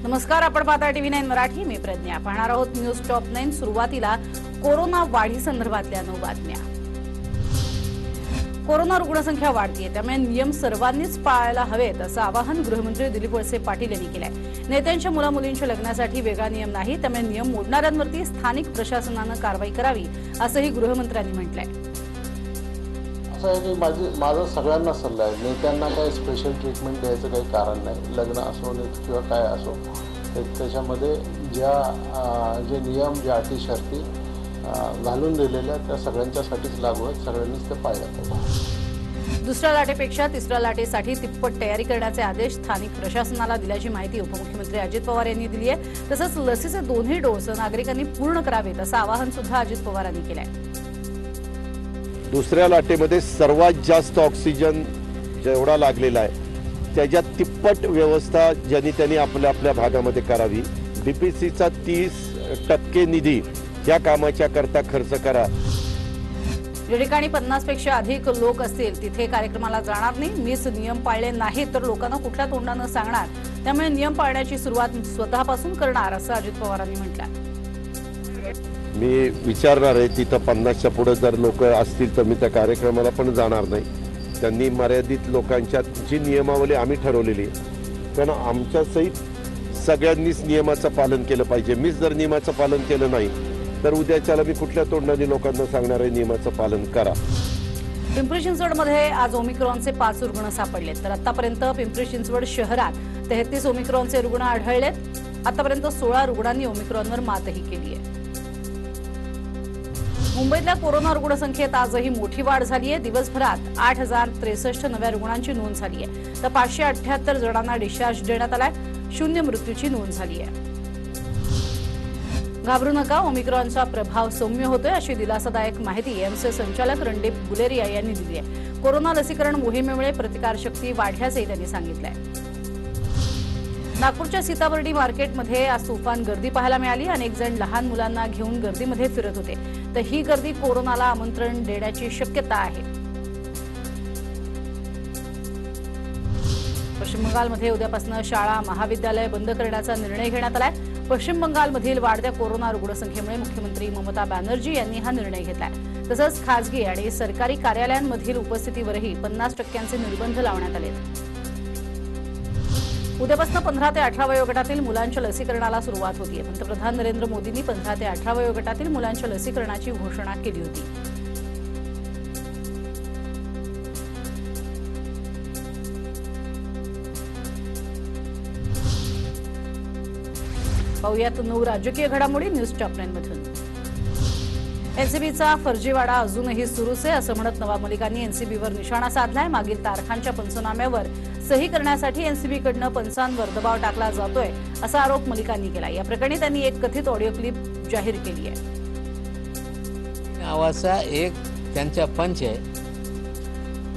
नमस्कार, आपण पाहता TV9 मराठी. मी प्रज्ञा. पाहणार आहोत न्यूज टॉप 9. सुरुवातीला कोरोना वाढी संदर्भातल्या 9 बातम्या. कोरोना रुग्णसंख्या वाढतीये, त्यामुळे नियम सर्वांनीच पाळायला हवेत असं आवाहन गृहमंत्री दिलीप वळसे पाटील यांनी केलंय. नेत्यांच्या मुलामुलींच्या लग्नासाठी वेगळा नियम नाही, त्यामुळे नियम मोडणाऱ्यांवरती स्थानिक प्रशासनानं कारवाई करावी असंही गृहमंत्र्यांनी म्हटलंय. असं आहे की माझा सगळ्यांना सल्ला आहे, नेत्यांना काही स्पेशल ट्रीटमेंट द्यायचं काही कारण नाही. लग्न असो किंवा काय असो, त्याच्यामध्ये जे नियम ज्या अटी शर्ती घालून दिलेल्या त्या सगळ्यांच्यासाठीच लागू आहेत. सगळ्यांनीच ते पाळल्या पाहिजे. दुसऱ्या लाटेपेक्षा तिसऱ्या लाटेसाठी तिप्पट तयारी करण्याचे आदेश स्थानिक प्रशासनाला दिल्याची माहिती उपमुख्यमंत्री अजित पवार यांनी दिली आहे. तसंच लसीचे दोन्ही डोस नागरिकांनी पूर्ण करावेत असं आवाहन सुद्धा अजित पवारांनी केलं आहे. दुसऱ्या लाटेमध्ये सर्वात जास्त ऑक्सिजन जेवढा लागलेला आहे त्याच्या तिप्पट व्यवस्था ज्यांनी त्यांनी आपल्या आपल्या भागामध्ये करावी. BPCचा 30% निधी या कामाच्या करता खर्च करा. ज्या ठिकाणी 50 पेक्षा अधिक लोक असतील तिथे कार्यक्रमाला जाणार नाही. मीच नियम पाळले नाही तर लोकांना कुठल्या तोंडानं सांगणार, त्यामुळे नियम पाळण्याची सुरुवात स्वतःपासून करणार असं अजित पवारांनी म्हटलं. मी विचारणार आहे तिथं 50च्या पुढे जर लोक असतील तर मी त्या कार्यक्रमाला पण जाणार नाही. त्यांनी मर्यादित लोकांच्या जी नियमावली आम्ही ठरवलेली आहे, पण आमच्या सहित सगळ्यांनीच नियमाचं पालन केलं पाहिजे. मीच जर नियमाचं पालन केलं नाही तर उद्याच्याला मी कुठल्या तोंडाने लोकांना सांगणार आहे नियमाचं पालन करा. पिंपरी चिंचवडमध्ये आज ओमिक्रॉनचे 5 रुग्ण सापडले, तर आतापर्यंत पिंपरी चिंचवड शहरात 33 ओमिक्रॉनचे रुग्ण आढळलेत. आतापर्यंत 16 रुग्णांनी ओमिक्रॉनवर मातही केली आहे. मुंबईतल्या कोरोना रुग्णसंख्येत आजही मोठी वाढ झाली आहे. दिवसभरात 8063 नव्या रुग्णांची नोंद झाली आहे, तर 578 जणांना डिस्चार्ज देण्यात आलाय. 0 मृत्यूची नोंद झाली आहे. घाबरू नका, ओमिक्रॉनचा प्रभाव सौम्य होतोय अशी दिलासादायक माहिती एम्सचे संचालक रणदीप गुलेरिया यांनी दिली आहे. कोरोना लसीकरण मोहिमेमुळे प्रतिकारशक्ती वाढल्याचंही त्यांनी सांगितलंय. नागपूरच्या सीताबर्डी मार्केटमध्ये आज तुफान गर्दी पाहायला मिळाली. अनेक जण लहान मुलांना घेऊन गर्दीमध्ये फिरत होते, तर ही गर्दी कोरोनाला आमंत्रण देण्याची शक्यता आहे. पश्चिम बंगालमध्ये उद्यापासून शाळा महाविद्यालय बंद करण्याचा निर्णय घेण्यात आलाय. पश्चिम बंगालमधील वाढत्या कोरोना रुग्णसंख्येमुळे मुख्यमंत्री ममता बॅनर्जी यांनी हा निर्णय घेतलाय. तसंच खासगी आणि सरकारी कार्यालयांमधील उपस्थितीवरही 50% निर्बंध लावण्यात आले. उद्यापासून 15 ते 18 वयोगटातील मुलांच्या लसीकरणाला सुरुवात होतीये. पंतप्रधान नरेंद्र मोदींनी 15 ते 18 वयोगटातील मुलांच्या लसीकरणाची घोषणा केली होती. पाहुयात 9 राजकीय घडामोडी न्यूज टॉप 9 मधून. एनसीबीचा फर्जीवाडा अजूनही सुरूच आहे असं म्हणत नवाब मलिकांनी एनसीबीवर निशाणा साधलाय. मागील तारखांच्या पंचनाम्यावर सही करण्यासाठी एनसीबीकडनं पंचांवर दबाव टाकला जातोय असा आरोप मलिकांनी केला. या प्रकरणी त्यांनी एक कथित ऑडिओ क्लिप जाहीर केली आहे. नावाचा एक त्यांचा पंच आहे,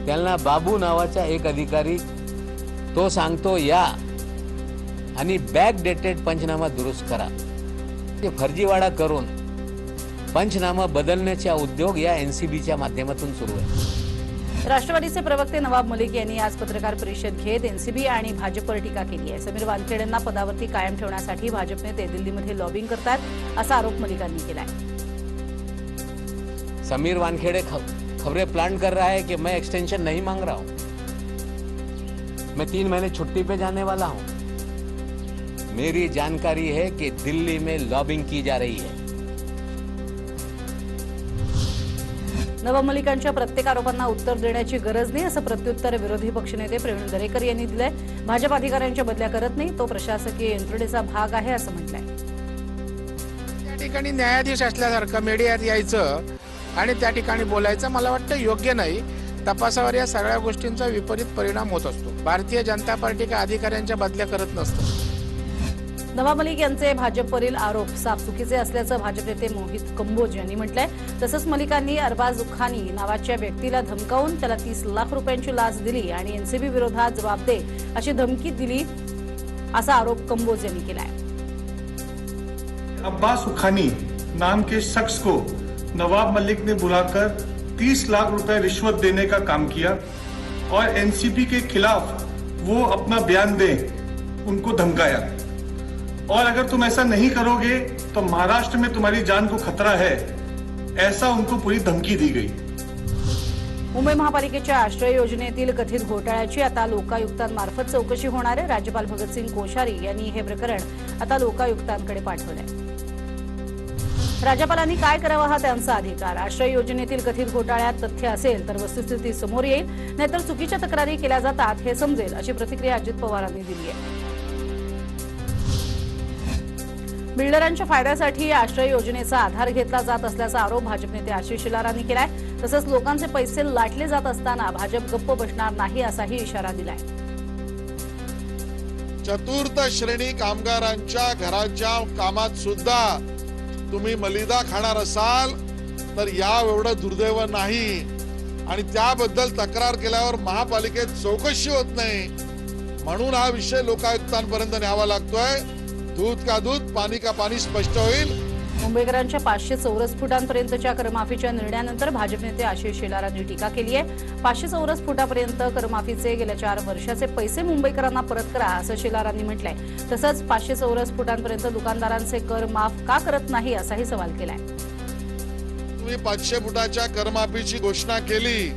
त्यांना बाबू नावाचा एक अधिकारी, तो सांगतो या आणि बॅक डेटेड पंचनामा दुरुस्त करा. ते फर्जीवाडा करून पंचनामा बदलण्याचा उद्योग या एनसीबीच्या माध्यमातून सुरू आहे. राष्ट्रवादीचे प्रवक्ते नवाब मलिक यांनी आज पत्रकार परिषद घेत एनसीबी आणि भाजपवर टीका केली आहे. समीर वानखेडेंना पदावरती कायम ठेवण्यासाठी भाजप नेते दिल्लीमध्ये लॉबिंग करतात असा आरोप मलिकांनी केला आहे. समीर वानखेड़े खबरें प्लान कर रहा है कि मैं एक्सटेंशन नहीं मांग रहा हूं, मैं 3 महीने छुट्टी पे जाने वाला हूं. मेरी जानकारी है कि दिल्ली में लॉबिंग की जा रही है. नवाब मलिकांच्या प्रत्येक आरोपांना उत्तर देण्याची गरज नाही असं प्रत्युत्तर विरोधी पक्षनेते प्रवीण दरेकर यांनी दिलंय. भाजप अधिकाऱ्यांच्या बदल्या करत नाही, तो प्रशासकीय यंत्रणेचा भाग आहे असं म्हटलंय. त्या ठिकाणी न्यायाधीश असल्यासारखं मीडियात यायचं आणि त्या ठिकाणी बोलायचं मला वाटतं योग्य नाही. तपासावर या सगळ्या गोष्टींचा विपरीत परिणाम होत असतो. भारतीय जनता पार्टी का अधिकाऱ्यांच्या बदल्या करत नसतं. नवाब मलिक यांचे भाजपवरील आरोप साफ चुकीचे असल्याचं भाजप नेते मोहित कंबोज यांनी म्हटलंय. तसंच मलिकांनी अरबाज खानी नावाच्या व्यक्तीला धमकावून त्याला 30 लाख रुपयांची लाच दिली आणि एनसीबी विरोधात जबाब दे अशी धमकी दिली असा आरोप कंबोज यांनी केलाय. अब्बास खानी नाम के शख्स को नवाब मलिक ने बुलाकर 30 लाख रुपए रिश्वत देने का काम किया और एनसीबी के खिलाफ वो अपना बयान दें, उनको धमकाया. और अगर तुम ऐसा नहीं करोगे तो महाराष्ट्र में तुम्हारी जान को खतरा है, ऐसा उनको पूरी धमकी दी गई। मुंबई महापालिकेच्या आश्रय योजनेतील कथित घोटाळ्याची आता लोकायुक्तांमार्फत चौकशी होणार आहे। राज्यपाल भगतसिंग कोश्यारी यांनी हे प्रकरण आता लोकायुक्तांकडे पाठवलंय। राज्यपालांनी काय करावं हा त्यांचा अधिकार। आश्रय योजनेतील कथित घोटाळ्यात तथ्य असेल तर वस्तुस्थिती समोर येईल, नाहीतर चुकीच्या तक्रारी केल्या जातात हे समजेल, अशी प्रतिक्रिया अजित पवारांनी दिली आहे। बिल्डरांच्या फायद्यासाठी आश्रय योजनेचा आधार घेतला जात असल्याचा आरोप भाजप नेते आशिष शेलारांनी केलाय। तसंच लोकांचे पैसे लाटले जात असताना भाजप गप्प बसणार नाही असाही इशारा दिलाय। चतुर्थ श्रेणी कामगारांच्या घराच्या कामात सुद्धा तुम्ही मलिदा खाणार असाल तर या एवढं दुर्दैव नाही, आणि त्याबद्दल तक्रार केल्यावर महापालिकेत चौकशी होत नाही, म्हणून हा विषय लोकायुक्तांपर्यंत न्यावा लागतोय। दूध का दूध पाणी का पाणी स्पष्ट होईल। मुंबईकरांच्या 500 चौरस फुटांपर्यंतच्या करमाफीच्या निर्णयानंतर भाजप नेते आशिष शेलारांनी टीका केली आहे। 500 चौरस फुटापर्यंत करमाफीचे गेल्या 4 वर्षाचे पैसे मुंबईकरांना परत करा असं शेलारांनी म्हटलंय। तसंच 500 चौरस फुटांपर्यंत दुकानदारांचे कर माफ का करत नाही असाही सवाल केलाय। तुम्ही 500 फुटाच्या करमाफीची घोषणा केली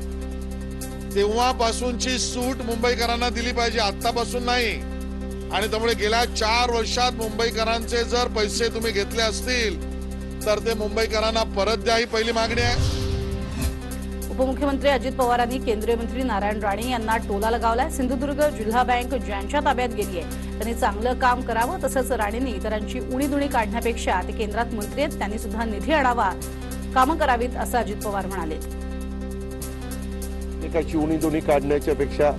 तेव्हापासूनची सूट मुंबईकरांना दिली पाहिजे, आतापासून नाही। आणि त्यामुळे गेल्या 4 वर्षात मुंबईकरांचे जर पैसे तुम्ही घेतले असतील तर ते मुंबईकरांना परत द्या, ही पहिली मागणी आहे। उपमुख्यमंत्री अजित पवारांनी केंद्रीय मंत्री नारायण राणे यांना टोला लगावलाय। सिंधुदुर्ग जिल्हा बँक ज्यांच्या ताब्यात गेली आहे त्यांनी चांगलं काम करावं, तसंच राणेंनी इतरांची उणीधुणी काढण्यापेक्षा ते केंद्रात मंत्री आहेत त्यांनी सुद्धा निधी आणावा, कामं करावीत असं अजित पवार म्हणाले। एकाची उणीधुणी काढण्याच्या पेक्षा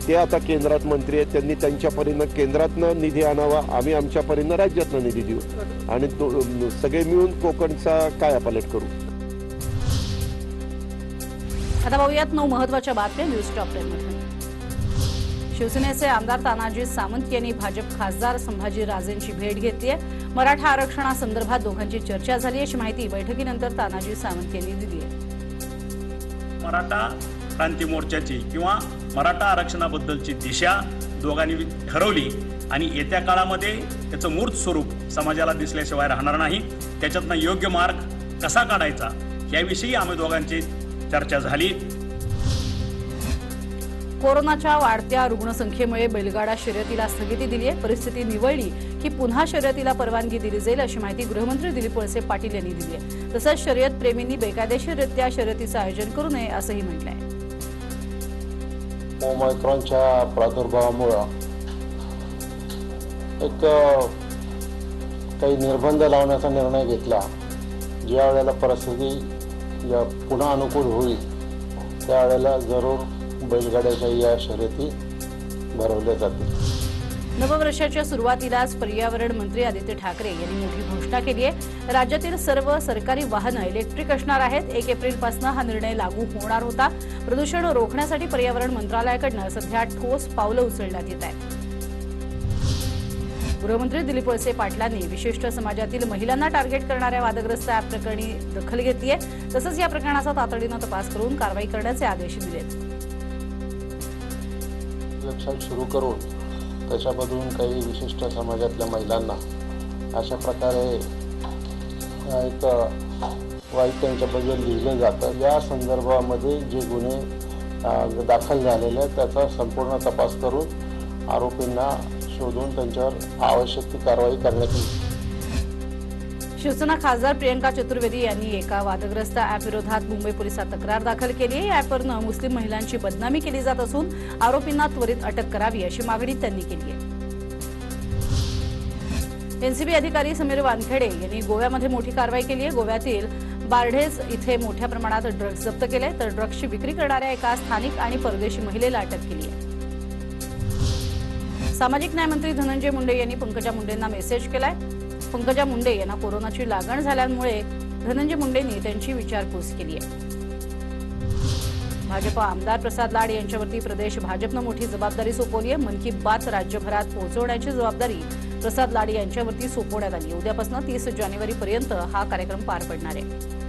ते आता केंद्रात मंत्री आहेत, त्यांनी त्यांच्या परीनं केंद्रातनं निधी आणावा, आम्ही आमच्या परीनं राज्यातनं निधी देऊ आणि सगळे मिळून कोकणचा कायापालट करू। आता पाहूयात 9 महत्त्वाच्या बातम्या न्यूज टॉप 10 मध्ये। शिवसेनेचे आमदार तानाजी सावंत यांनी भाजप खासदार संभाजी राजेंची भेट घेतली आहे। मराठा आरक्षणासंदर्भात दोघांची चर्चा झाली अशी माहिती बैठकीनंतर तानाजी सावंत यांनी दिली आहे। मराठा क्रांती मोर्चाची किंवा मराठा आरक्षणाबद्दलची दिशा दोघांनी ठरवली आणि येत्या काळामध्ये त्याचं मूर्त स्वरूप समाजाला दिसल्याशिवाय राहणार नाही। त्याच्यातनं योग्य मार्ग कसा काढायचा याविषयी आम्ही दोघांची चर्चा झाली। कोरोनाच्या वाढत्या रुग्णसंख्येमुळे बैलगाडा शर्यतीला स्थगिती दिली आहे। परिस्थिती निवळली की पुन्हा शर्यतीला परवानगी दिली जाईल अशी माहिती गृहमंत्री दिलीप वळसे पाटील यांनी दिली आहे। तसंच शर्यत प्रेमींनी बेकायदेशीररित्या शर्यतीचं आयोजन करू नये असंही म्हटलंय। ओमायक्रॉनच्या प्रादुर्भावामुळं काही निर्बंध लावण्याचा निर्णय घेतला। ज्या वेळेला परिस्थिती पुन्हा अनुकूल होईल त्यावेळेला जरूर बैलगाड्याच्या या शर्यती भरवल्या जातील। नववर्षाच्या सुरुवातीलाच पर्यावरण मंत्री आदित्य ठाकरे यांनी मोठी घोषणा केली आहे। राज्यातील सर्व सरकारी वाहनं इलेक्ट्रिक असणार आहेत। 1 एप्रिलपासून हा निर्णय लागू होणार होता। प्रदूषण रोखण्यासाठी पर्यावरण मंत्रालयाकडून सध्या ठोस पावलं उचलण्यात येत आहेत। गृहमंत्री दिलीप वळसे पाटलांनी विशिष्ट समाजातील महिलांना टार्गेट करणाऱ्या वादग्रस्त ॲप प्रकरणी दखल घेतली आहे। तसंच या प्रकरणाचा तातडीनं तपास करून कारवाई करण्याचे आदेश दिलेत। वेबसाईट सुरू करून त्याच्यामधून काही विशिष्ट समाजातल्या महिलांना अशा प्रकारे एक वाईट त्यांच्याबद्दल लिहिलं जातं। या संदर्भामध्ये जे गुन्हे दाखल झालेले आहेत त्याचा संपूर्ण तपास करून आरोपींना शोधून त्यांच्यावर आवश्यक ती कारवाई करण्यात येईल। शिवसेना खासदार प्रियंका चतुर्वेदी यांनी एका वादग्रस्त ॲप विरोधात मुंबई पोलिसात तक्रार दाखल केली आहे। या ॲपवरनं मुस्लिम महिलांची बदनामी केली जात असून आरोपींना त्वरित अटक करावी अशी मागणी त्यांनी केली आहे। एनसीबी अधिकारी समीर वानखेडे यांनी गोव्यामध्ये मोठी कारवाई केली आहे। गोव्यातील बार्डेज इथे मोठ्या प्रमाणात ड्रग्ज जप्त केले तर ड्रग्जची विक्री करणाऱ्या एका स्थानिक आणि परदेशी महिलेला अटक केली आहे। सामाजिक न्याय मंत्री धनंजय मुंडे यांनी पंकजा मुंडेंना मेसेज केलाय। पंकजा मुंडे यांना कोरोनाची लागण झाल्यामुळे धनंजय मुंडेंनी त्यांची विचारपूस केली आहे। भाजप आमदार प्रसाद लाड यांच्यावरती प्रदेश भाजपनं मोठी जबाबदारी सोपवली आहे। मन की बात राज्यभरात पोहोचवण्याची जबाबदारी प्रसाद लाड यांच्यावरती सोपवण्यात आली। उद्यापासून 30 जानेवारीपर्यंत हा कार्यक्रम पार पडणार आहे।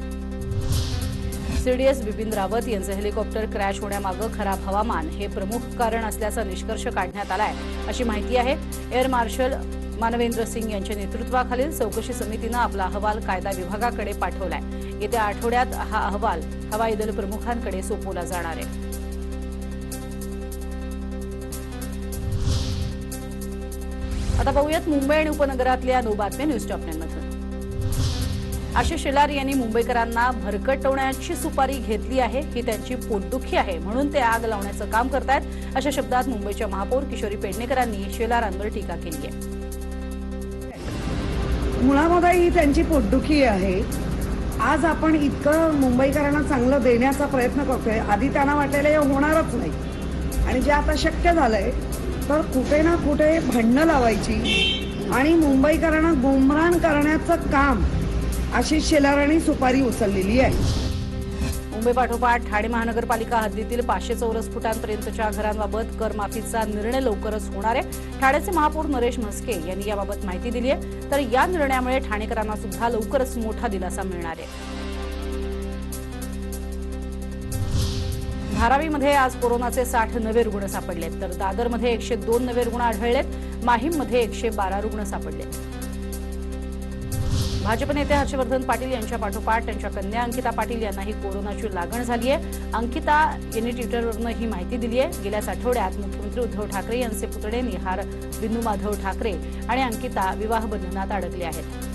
सीडीएस बिपिन रावत यांचं हेलिकॉप्टर क्रॅश होण्यामागे खराब हवामान हे प्रमुख कारण असल्याचा निष्कर्ष काढण्यात आलाय अशी माहिती आहे। एअर मार्शल मानवेंद्र सिंग यांच्या नेतृत्वाखालील चौकशी समितीनं आपला अहवाल कायदा विभागाकडे पाठवलाय. येत्या आठवड्यात हा अहवाल हवाई दल प्रमुखांकडे सोपवला जाणार आहे. आता पाहूयात मुंबई आणि उपनगरातल्या 9 बातम्या न्यूज टॉप 9 मध्ये. आशिष शेलार यांनी मुंबईकरांना भरकटवण्याची सुपारी घेतली आहे. ही त्यांची पोटदुखी आहे म्हणून ते आग लावण्याचं काम करतायत, अशा शब्दात मुंबईच्या महापौर किशोरी पेडणेकरांनी शेलारांवर टीका केली आहे. मुळामध्ये ही त्यांची पोटदुखी आहे. आज आपण इतकं मुंबईकरांना चांगलं देण्याचा प्रयत्न करतोय. आधी त्यांना वाटलेलं हे होणारच नाही आणि जे आता शक्य झालंय तर कुठे ना कुठे भांडणं लावायची आणि मुंबईकरांना गुमराह करण्याचं काम आशिष शेलारांनी सुपारी उचललेली आहे. मुंबई पाठोपाठ ठाणे महानगरपालिका हद्दीतील 500 चौरस फुटांपर्यंतच्या घरांबाबत करमाफीचा निर्णय लवकरच होणार आहे. ठाण्याचे महापौर नरेश म्हस्के यांनी याबाबत माहिती दिली आहे. तर या निर्णयामुळे ठाणेकरांना सुद्धा लवकरच मोठा दिलासा मिळणार आहे. धारावीमध्ये आज कोरोनाचे 60 नवे रुग्ण सापडलेत, तर दादरमध्ये 102 नवे रुग्ण आढळलेत. माहीममध्ये 112 रुग्ण सापडलेत. भाजप नेते हर्षवर्धन पाटील यांच्या पाठोपाठ त्यांच्या कन्या अंकिता पाटील यांनाही कोरोनाची लागण झाली आहे. अंकिता यांनी ट्विटरवरून ही माहिती दिली आहे. गेल्याच आठवड्यात मुख्यमंत्री उद्धव ठाकरे यांचे पुतणे निहार बिंदू माधव ठाकरे आणि अंकिता विवाह बंधनात अडकले आहेत.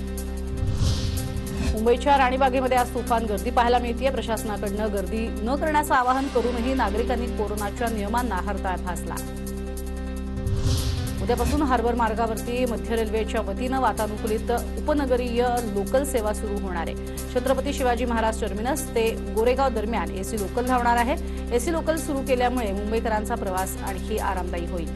मुंबईच्या राणीबागेमध्ये आज तुफान गर्दी पाहायला मिळते. प्रशासनाकडनं गर्दी न करण्याचं आवाहन करूनही नागरिकांनी कोरोनाच्या नियमांना हरताळ फासला. उद्यापासून हार्बर मार्गावरती मध्य रेल्वेच्या वतीनं वातानुकूलित उपनगरीय लोकल सेवा सुरू होणार आहे. छत्रपती शिवाजी महाराज टर्मिनस ते गोरेगाव दरम्यान एसी लोकल धावणार आहे. एसी लोकल सुरू केल्यामुळे मुंबईकरांचा प्रवास आणखी आरामदायी होईल.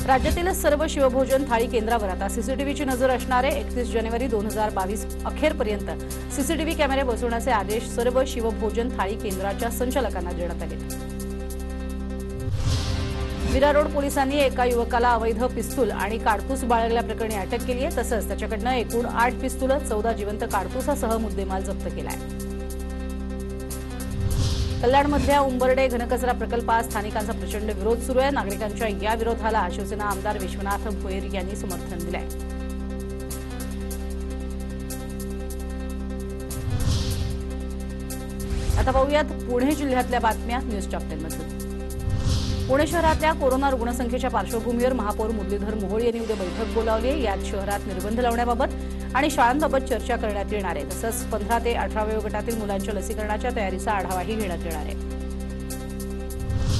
राज्यातील सर्व शिवभोजन थाळी केंद्रावर आता सीसीटीव्हीची नजर असणार आहे. 31 जानेवारी 2022 अखेरपर्यंत सीसीटीव्ही कॅमेरे बसवण्याचे आदेश सर्व शिवभोजन थाळी केंद्राच्या संचालकांना देण्यात आले. विरा रोड पोलिसांनी एका युवकाला अवैध पिस्तूल आणि काडतूस बाळगल्याप्रकरणी अटक केली आहे. तसंच त्याच्याकडनं एकूण 8 पिस्तूल 14 जिवंत काडतुसासह मुद्देमाल जप्त केलाय. कल्याणमधल्या उंबर्डे घनकचरा प्रकल्पास स्थानिकांचा प्रचंड विरोध सुरू आहे. नागरिकांच्या या विरोधाला शिवसेना आमदार विश्वनाथ भोयर यांनी समर्थन दिलंय. आता पाहूयात पुणे जिल्ह्यातल्या बातम्या न्यूज टॉप 10 मध्ये. पुणे शहरातल्या कोरोना रुग्णसंख्येच्या पार्श्वभूमीवर महापौर मुरलीधर मोहोळ यांनी उद्या बैठक बोलावली आहे. यात शहरात निर्बंध लावण्याबाबत आणि शाळांबाबत चर्चा करण्यात येणार आहे. तसंच 15 ते 18 वयोगटातील मुलांच्या लसीकरणाच्या तयारीचा आढावाही घेण्यात येणार आहे.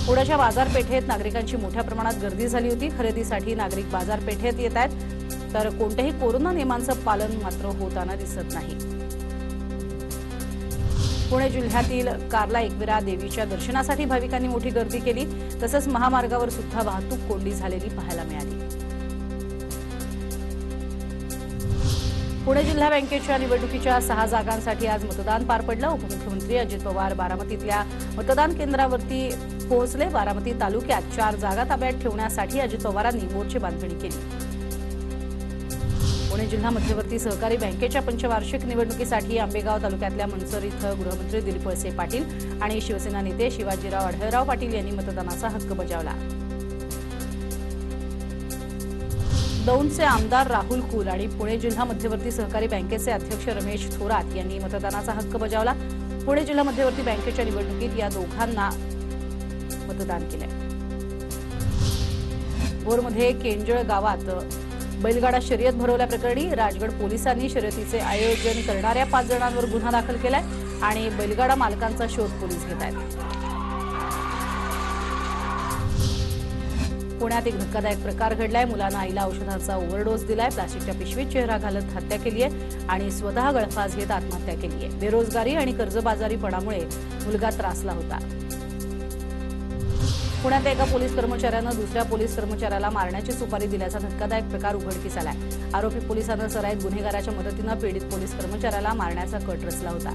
पुण्याच्या बाजारपेठेत नागरिकांची मोठ्या प्रमाणात गर्दी झाली होती. खरेदीसाठी नागरिक बाजारपेठेत येत आहेत, तर कोणत्याही कोरोना नियमांचं पालन मात्र होताना दिसत नाही. पुणे जिल्ह्यातील कार्ला एकविरा देवीच्या दर्शनासाठी भाविकांनी मोठी गर्दी केली. तसंच महामार्गावर सुद्धा वाहतूक कोंडी झालेली पाहायला मिळाली. पुणे जिल्हा बँकेच्या निवडणुकीच्या 6 जागांसाठी आज मतदान पार पडलं. उपमुख्यमंत्री अजित पवार बारामतीतल्या मतदान केंद्रावरती पोहोचले. बारामती तालुक्यात 4 जागा ताब्यात ठेवण्यासाठी अजित पवारांनी मोर्चे बांधणी केली. पुणे जिल्हा मध्यवर्ती सहकारी बँकेच्या पंचवार्षिक निवडणुकीसाठी आंबेगाव तालुक्यातल्या मनसर इथं गृहमंत्री दिलीप वळसे पाटील आणि शिवसेना नेते शिवाजीराव आढळराव पाटील यांनी मतदानाचा हक्क बजावला. दौंडचे आमदार राहुल कुल आणि पुणे जिल्हा मध्यवर्ती सहकारी बँकेचे अध्यक्ष रमेश थोरात यांनी मतदानाचा हक्क बजावला. पुणे जिल्हा मध्यवर्ती बँकेच्या निवडणुकीत या दोघांना मतदान केलंय. भोरमध्ये केंजळ गावात बैलगाडा शर्यत भरवल्याप्रकरणी राजगड पोलिसांनी शर्यतीचे आयोजन करणाऱ्या 5 जणांवर गुन्हा दाखल केलाय आणि बैलगाडा मालकांचा शोध पोलीस घेत आहेत. पुण्यात एक धक्कादायक प्रकार घडलाय. मुलानं आईला औषधाचा ओव्हरडोस दिलाय. प्लास्टिकच्या पिशवीत चेहरा घालत हत्या केली आहे आणि स्वतः गळफास घेत आत्महत्या केली आहे. बेरोजगारी आणि कर्जबाजारीपणामुळे मुलगा त्रासला होता. पुण्यात एका पोलीस कर्मचाऱ्यानं दुसऱ्या पोलीस कर्मचाऱ्याला मारण्याची सुपारी दिल्याचा धक्कादायक प्रकार उघडकीस आलाय. आरोपी पोलिसांना सराईत गुन्हेगाराच्या मदतीनं पीडित पोलीस कर्मचाऱ्याला मारण्याचा कट रचला होता.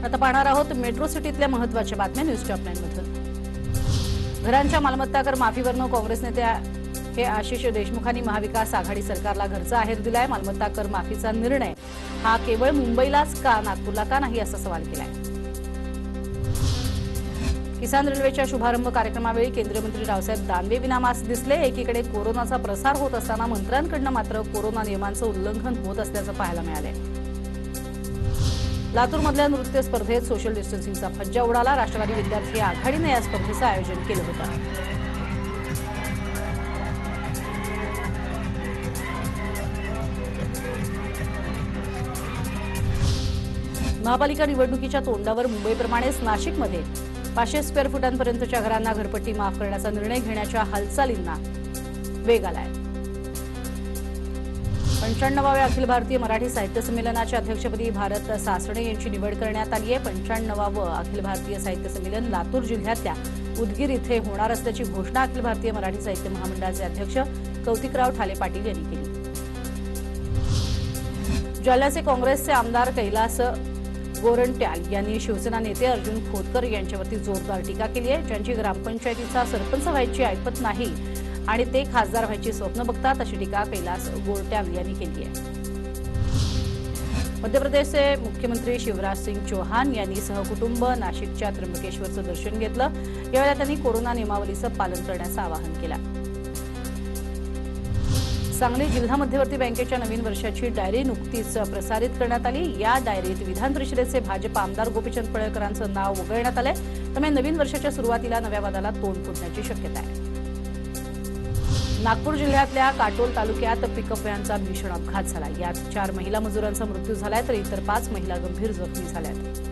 आता पाहणार आहोत मेट्रो सिटीतल्या महत्त्वाच्या बातम्या न्यूज टॉप 9 मध्ये. घरांच्या मालमत्ता कर माफीवरनं काँग्रेस नेत्या हे आशिष देशमुखांनी महाविकास आघाडी सरकारला घरचा आहेर दिलाय. मालमत्ता कर माफीचा निर्णय हा केवळ मुंबईलाच का, नागपूरला का नाही, असा सवाल केलाय. किसान रेल्वेच्या शुभारंभ कार्यक्रमावेळी केंद्रीय मंत्री रावसाहेब दानवे विनामास्क दिसले. एकीकडे कोरोनाचा प्रसार होत असताना मंत्र्यांकडून मात्र कोरोना नियमांचं उल्लंघन होत असल्याचं पाहायला मिळालंय. लातूरमधल्या नृत्य स्पर्धेत सोशल डिस्टन्सिंगचा फज्जा उडाला. राष्ट्रवादी विद्यार्थी आघाडीने या स्पर्धेचं आयोजन केलं होतं. महापालिका निवडणुकीच्या तोंडावर मुंबईप्रमाणेच नाशिकमध्ये 500 स्क्वेअर फुटांपर्यंतच्या घरांना घरपट्टी माफ करण्याचा निर्णय घेण्याच्या हालचालींना वेग आलाय. 95व्या अखिल भारतीय मराठी साहित्य संमेलनाच्या अध्यक्षपदी भारत सासणे यांची निवड करण्यात आली आहे. 95वं अखिल भारतीय साहित्य संमेलन लातूर जिल्ह्यातल्या उदगीर इथे होणार असल्याची घोषणा अखिल भारतीय मराठी साहित्य महामंडळाचे अध्यक्ष कौतिकराव ठाले पाटील यांनी केली. जालन्याचे काँग्रेसचे आमदार कैलास गोरंट्याल यांनी शिवसेना नेते अर्जुन खोतकर यांच्यावरती जोरदार टीका केली आहे. ज्यांची ग्रामपंचायतीचा सरपंच व्हायची ऐपत नाही आणि ते खासदार व्हायची स्वप्न बघतात, अशी टीका कैलास गोरट्याल यांनी केली आहे. मध्य प्रदेशचे मुख्यमंत्री शिवराज सिंग चौहान यांनी सहकुटुंब नाशिकच्या त्र्यंबकेश्वरचं दर्शन घेतलं. यावेळेला त्यांनी कोरोना नियमावलीचं पालन करण्याचं आवाहन केलं. सांगली जिल्हा मध्यवर्ती बँकेच्या नवीन वर्षाची डायरी नुकतीच प्रसारित करण्यात आली. या डायरीत विधान परिषदेचे भाजप आमदार गोपीचंद पडळकरांचं नाव वगळण्यात आलंय. त्यामुळे नवीन वर्षाच्या सुरुवातीला नव्या वादाला तोंड फुटण्याची शक्यता आहे. नागपूर जिल्ह्यातल्या काटोल तालुक्यात पिकअप व्हॅनचा भीषण अपघात झाला. यात 4 महिला मजुरांचा मृत्यू झालाय तर इतर 5 महिला गंभीर जखमी झाल्यात.